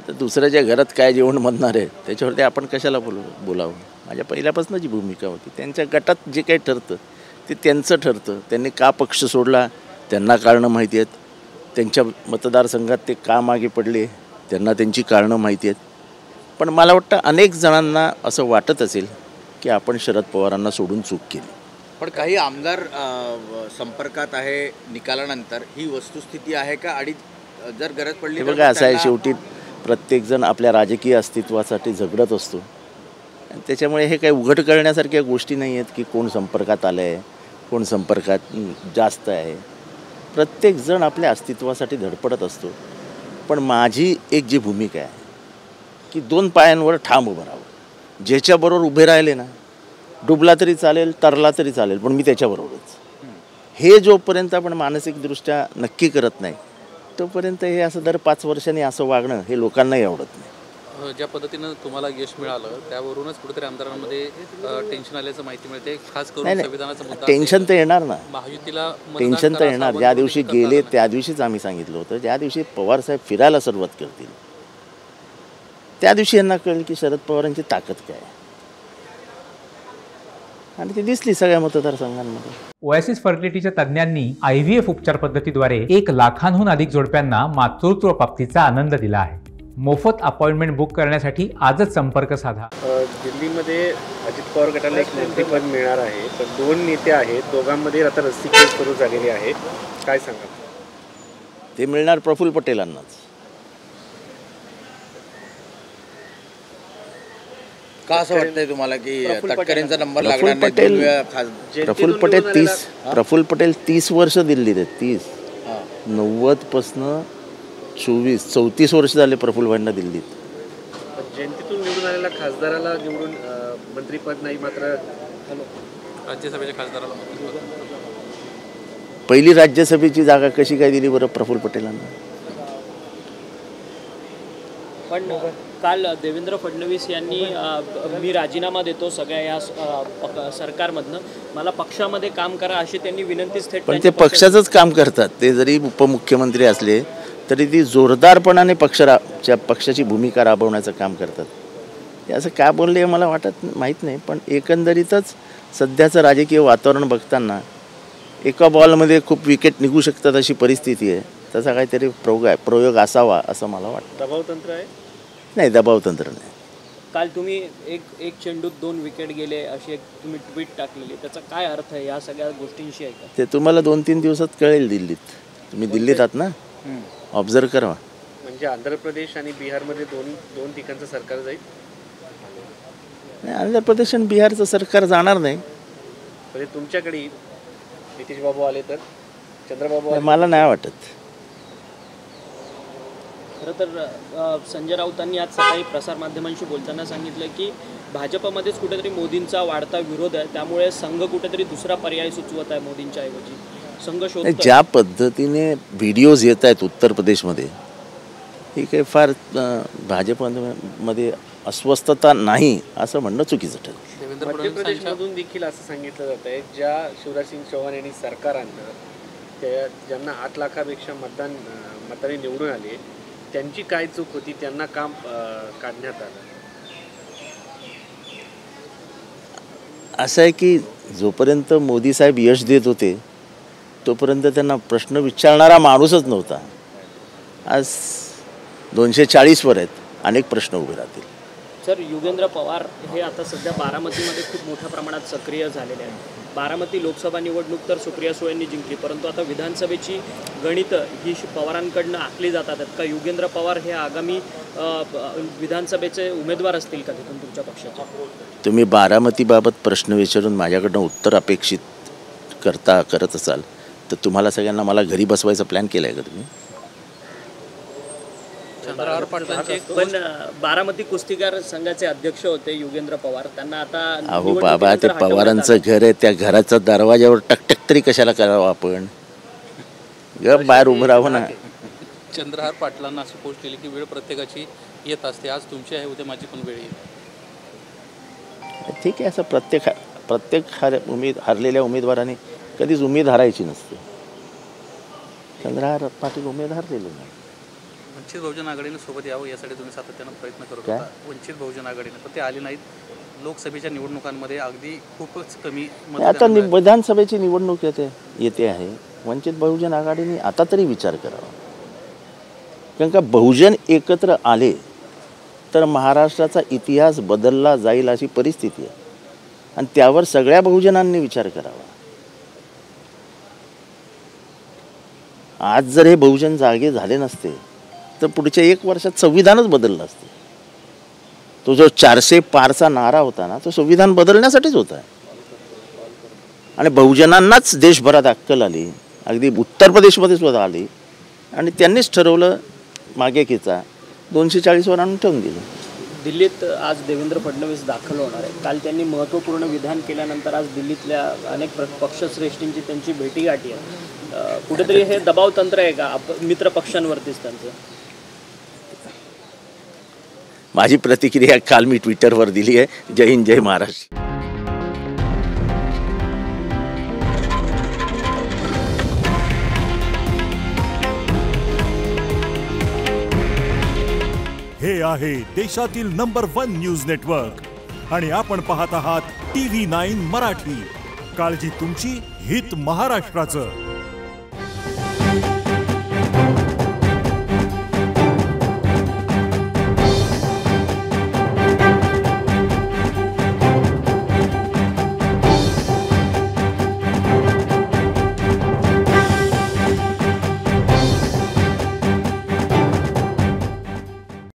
आता दुसऱ्याच्या घरात काय जेवण बनणार आहे त्याच्यावरती आपण कशाला बोलावं. माझ्या पहिल्यापासून जी भूमिका होती, त्यांच्या गटात जे काही ठरतं ते त्यांचं ठरतं. त्यांनी का पक्ष सोडला त्यांना कारणं माहिती आहेत. त्यांच्या मतदारसंघात ते का मागे पडले त्यांना त्यांची कारणं माहिती आहेत. पण मला वाटतं अनेक जणांना असं वाटत असेल की आपण शरद पवारांना सोडून चूक केली. पण काही आमदार संपर्कात आहे निकालानंतर, ही वस्तुस्थिती आहे का? आणि जर गरज पडली हे बघा, असं आहे, शेवटी प्रत्येकजण आपल्या राजकीय अस्तित्वासाठी झगडत असतो. आणि त्याच्यामुळे हे काही उघड करण्यासारख्या गोष्टी नाही आहेत की कोण संपर्कात आलं आहे, कोण संपर्कात जास्त आहे. प्रत्येकजण आपल्या अस्तित्वासाठी धडपडत असतो. पण माझी एक जी भूमिका आहे की 2 पायांवर ठाम उभं राहावं. ज्याच्याबरोबर उभे राहिले ना, डुबला तरी चालेल, तरला तरी चालेल, पण मी त्याच्याबरोबरच. हे जोपर्यंत आपण मानसिकदृष्ट्या नक्की करत नाही तोपर्यंत हे असं दर 5 वर्षांनी असं वागणं हे लोकांनाही आवडत नाही. ज्या पद्धतीनं तुम्हाला यश मिळालं त्यावरूनच कुठेतरी आमदारांमध्ये टेन्शन आल्याचं माहिती मिळते. खास करून संविधानाचा मुद्दा. टेन्शन तर येणार ना, महायुतीला टेन्शन तर येणार. ज्या दिवशी गेले त्या दिवशीच आम्ही सांगितलं होतं, ज्या दिवशी पवारसाहेब फिरायला सुरुवात करतील त्या दिवशी यांना कळेल की शरद पवारांची ताकद काय आहे. आणि ती दिसली सगळ्या मतदारसंघांमध्ये. ओएसिस फर्टिलिटीच्या तज्ज्ञांनी IVF उपचार पद्धतीद्वारे 1 लाखांहून अधिक जोडप्यांना मातृत्व प्राप्तीचा आनंद दिला आहे. मोफत अपॉइंटमेंट बुक करण्यासाठी आजच संपर्क साधा. दिल्लीमध्ये अजित पवार गटाला एक मंत्रिपद मिळणार आहे, तर 2 नेते आहेत, दोघांमध्ये आता रस्सीखेच सुरू झालेली आहे. काय सांगा? ते मिळणार प्रफुल्ल पटेलांनाच. का असं वाटतंय तुम्हाला की तटकरेंचा नंबर लागणार नाही? प्रफुल्ल पटेल 30 वर्ष दिल्लीत आहेत. 30 90 पासून 34 वर्ष झाले प्रफुल्ल भाईंना दिल्लीत. जयंतीतून निवडून आलेल्या खासदाराला निवडून मंत्रिपद नाही, मात्र राज्यसभेच्या खासदाराला पहिली राज्यसभेची जागा कशी काय दिली बरं प्रफुल्ल पटेलांना? पण काल देवेंद्र फडणवीस यांनी मी राजीनामा देतो सगळ्या या सरकारमधनं, मला पक्षामध्ये काम करा अशी त्यांनी विनंतीच थेट. पण ते पक्षाचंच काम करतात. ते जरी उपमुख्यमंत्री असले तरी ती जोरदारपणाने पक्षाची भूमिका राबवण्याचं काम करतात. हे असं का बोलले मला माहीत नाही. पण एकंदरीतच सध्याचं राजकीय वातावरण बघताना एका बॉलमध्ये खूप विकेट निघू शकतात अशी परिस्थिती आहे. तसा काहीतरी प्रयोग असावा असं मला वाटतं. दबावतंत्र आहे? नाही, दबावतंत्र नाही. काल तुम्ही एक चेंडूत 2 विकेट गेले अशी एक तुम्ही ट्विट टाकलेली, त्याचा काय अर्थ आहे या सगळ्या गोष्टींशी आहे का? ते तुम्हाला 2-3 दिवसात कळेल. दिल्लीत तुम्ही दिल्लीत आहात ना, ऑब्झर्व करा. म्हणजे आंध्र प्रदेश आणि बिहारमध्ये दोन ठिकाणचं सरकार जाईल? नाही, आंध्र प्रदेश आणि बिहारचं सरकार जाणार नाही. म्हणजे तुमच्याकडे नितीश बाबू आले तर, चंद्रबाबू मला नाही वाटत. खरं तर संजय राऊतांनी आज सकाळी प्रसारमाध्यमांशी बोलताना सांगितलं की भाजपमध्येच कुठेतरी मोदींचा वाढता विरोध आहे, त्यामुळे संघ कुठेतरी दुसरा पर्याय सुचवत आहे मोदींच्या ऐवजी. संघ शोधतोय. ज्या पद्धतीने व्हिडिओज येत आहेत उत्तर प्रदेशमध्ये, ही काही फार भाजपमध्ये अस्वस्थता नाही असं म्हणणं चुकीचं ठरेल. मध्य प्रदेशमधून देखील असं सांगितलं जात आहे, ज्या शिवराज सिंग चौहान यांनी सरकार आणलं, त्या ज्यांना 8 लाखापेक्षा मतांनी निवडून आले, त्यांची काय चूक होती, त्यांना काम काढण्यात आलं? असं आहे की जोपर्यंत मोदी साहेब यश देत होते तोपर्यंत त्यांना प्रश्न विचारणारा माणूसच नव्हता. आज 240 वर आहेत, अनेक प्रश्न उभे राहतील. सर, युगेंद्र पवार हे आता सध्या बारामतीमध्ये खूप मोठ्या प्रमाणात सक्रिय झालेले आहेत. बारामती लोकसभा निवडणूक तर सुप्रिया सुळेंनी जिंकली, परंतु आता विधानसभेची गणितं ही पवारांकडनं आखली जातात का? युगेंद्र पवार हे आगामी विधानसभेचे उमेदवार असतील का तिथून तुमच्या पक्षाचे? तुम्ही बारामतीबाबत प्रश्न विचारून माझ्याकडनं उत्तर अपेक्षित करत असाल तर तुम्हाला सगळ्यांना मला घरी बसवायचा प्लॅन केला आहे का तुम्ही? पण बारामती कुस्तीगार संघाचे अध्यक्ष होते युगेंद्र पवार, त्यांना आता अहो बाबा, ते पवारांचं घर आहे, त्या घराच्या दरवाज्यावर टकटक तरी कशाला करावं आपण? बाहेर उभं राहावं ना. चंद्रहार पाटलांना अशी पोस्ट केली की वेळ प्रत्येकाची येत असते, आज तुमची आहे उद्या माझी पण वेळ येईल. ठीक आहे, असं प्रत्येक हरलेल्या उमेदवाराने कधीच उमेद हरायची नसते. चंद्रहार पाटील उमेद हरलेले नाही. वंचित बहुजन आघाडीनं सोबत यावं यासाठी तुम्ही सातत्यानं प्रयत्न करत काय? होता. वंचित बहुजन आघाडीनं पण ते आले नाहीत. लोकसभेच्या निवडणुकांमध्ये अगदी खूपच कमी आता विधानसभेची निवडणूक येते आहे. वंचित बहुजन आघाडीने आता तरी विचार करावा, कारण का बहुजन एकत्र आले तर महाराष्ट्राचा इतिहास बदलला जाईल अशी परिस्थिती आहे आणि त्यावर सगळ्या बहुजनांनी विचार करावा. आज जर हे बहुजन जागे झाले नसते तर पुढच्या 1 वर्षात संविधानच बदललं असतं. तो जो 400 पारचा नारा होता ना, तो संविधान बदलण्यासाठीच होता आणि बहुजनांनाच देशभरात अक्कल आली, अगदी उत्तर प्रदेशमध्ये सुद्धा आली आणि त्यांनीच ठरवलं मागे खेचा 240 वर आणून ठेवून दिलं. दिल्लीत आज देवेंद्र फडणवीस दाखल होणार आहे. काल त्यांनी महत्त्वपूर्ण विधान केल्यानंतर आज दिल्लीतल्या अनेक पक्षश्रेष्ठींची त्यांची भेटीगाठी आहे. कुठेतरी हे दबाव तंत्र आहे का मित्र पक्षांवरतीच त्यांचं? माझी प्रतिक्रिया काल मी ट्विटरवर दिली आहे. जय हिंद, जय महाराष्ट्र. हे आहे देशातील नंबर 1 न्यूज नेटवर्क आणि आपण पाहत आहात TV9 मराठी. काळजी तुमची, हित महाराष्ट्राचं.